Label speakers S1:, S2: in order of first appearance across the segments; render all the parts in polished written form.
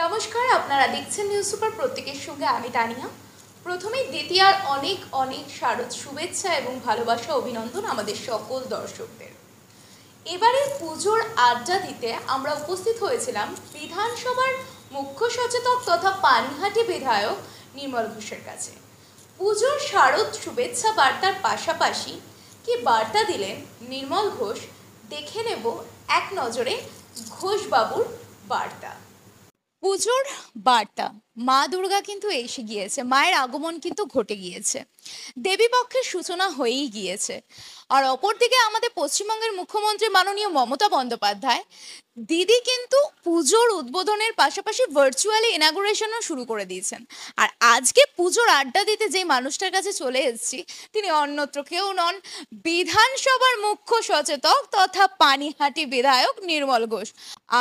S1: নমস্কার, আপনারা দেখছেন নিউজ সুপার। প্রত্যেকের সঙ্গে আমি তানিয়া। প্রথমেই দ্বিতীয়ার অনেক অনেক শারদ শুভেচ্ছা এবং ভালোবাসা অভিনন্দন আমাদের সকল দর্শকদের। এবারে পুজোর আড্ডা দিতে আমরা উপস্থিত হয়েছিলাম বিধানসভার মুখ্য সচেতক তথা পানিহাটি বিধায়ক নির্মল ঘোষের কাছে। পুজোর শারদ শুভেচ্ছা বার্তার পাশাপাশি কি বার্তা দিলেন নির্মল ঘোষ, দেখে নেব এক নজরে ঘোষবাবুর বার্তা। পুজোর বার্তা। মা দুর্গা কিন্তু এসে গিয়েছে, মায়ের আগমন কিন্তু ঘটে গিয়েছে, দেবী পক্ষের সূচনা হয়েই গিয়েছে। আর অপরদিকে আমাদের পশ্চিমবঙ্গের মুখ্যমন্ত্রী মাননীয় মমতা বন্দ্যোপাধ্যায় দিদি কিন্তু পুজোর উদ্বোধনের পাশাপাশি ভার্চুয়ালি ইনাগুরেশনও শুরু করে দিয়েছেন। আর আজকে পুজোর আড্ডা দিতে যে মানুষটার কাছে চলে এসেছি, তিনি অন্যত্র কেউ নন, বিধানসভার মুখ্য সচেতক তথা পানিহাটি বিধায়ক নির্মল ঘোষ।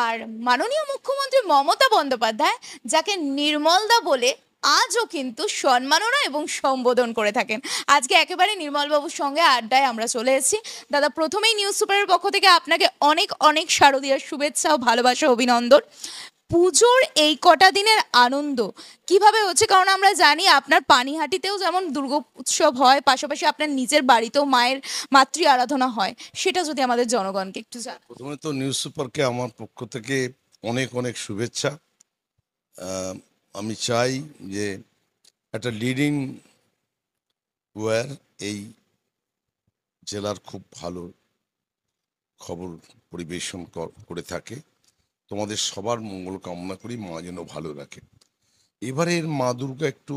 S1: আর মাননীয় মুখ্যমন্ত্রী মমতা বন্দ্যোপাধ্যায় যাকে নির্মলদা বলে আজও কিন্তু সম্মাননা এবং সম্বোধন করে থাকেন। আজকে একেবারে নির্মলবাবুর সঙ্গে আড্ডায় আমরা চলে এসেছি। দাদা, প্রথমেই নিউজ সুপারের পক্ষ থেকে আপনাকে অনেক অনেক শারদীয়ার শুভেচ্ছা ও ভালোবাসা অভিনন্দন। পুজোর এই কটা দিনের আনন্দ কিভাবে হচ্ছে? কারণ আমরা জানি আপনার পানিহাটিতেও যেমন দুর্গা উৎসব হয়, পাশাপাশি আপনার নিজের বাড়িতেও মায়ের মাতৃ আরাধনা হয়, সেটা যদি আমাদের জনগণকে একটু জানান।
S2: প্রথমে তো নিউজ সুপারকে আমার পক্ষ থেকে অনেক অনেক শুভেচ্ছা। আমি চাই যে একটা লিডিং ওয়্যার এই জেলার খুব ভালো খবর পরিবেশন করে থাকে। তোমাদের সবার মঙ্গল কামনা করি, মা যেন ভালো রাখে। এবারের মা দুর্গা একটু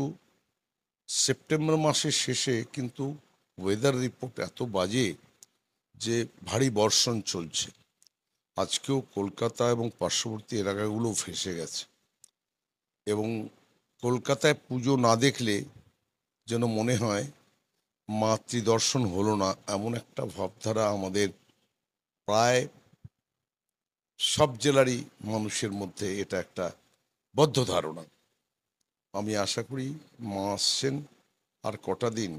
S2: সেপ্টেম্বর মাসের শেষে কিন্তু ওয়েদার রিপোর্ট এত বাজে যে ভারী বর্ষণ চলছে। আজকেও কলকাতা এবং পার্শ্ববর্তী এলাকাগুলো ফেঁসে গেছে এবং কলকাতায় পুজো না দেখলে যেন মনে হয় মাতৃদর্শন হলো না, এমন একটা ভাবধারা আমাদের প্রায় সব জেলারই মানুষের মধ্যে এটা একটা বদ্ধ ধারণা। আমি আশা করি মা আসছেন, আর কটা দিন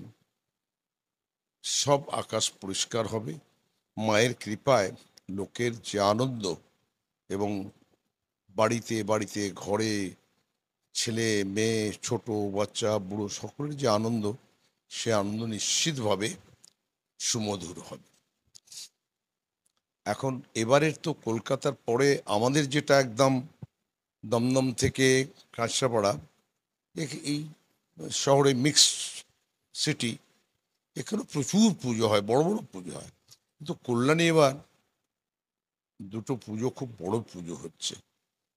S2: সব আকাশ পরিষ্কার হবে। মায়ের কৃপায় লোকের যে আনন্দ এবং বাড়িতে বাড়িতে ঘরে ছেলে মেয়ে ছোট বাচ্চা বুড়ো সকলের যে আনন্দ, সে আনন্দ নিশ্চিতভাবে সুমধুর হবে। এখন এবারের তো কলকাতার পরে আমাদের যেটা একদম দমদম থেকে কাঁচরাপাড়া, এই শহরে মিক্স সিটি, এখানে প্রচুর পুজো হয়, বড় বড় পুজো হয়। কিন্তু কল্যাণী এবার দুটো পুজো খুব বড় পুজো হচ্ছে।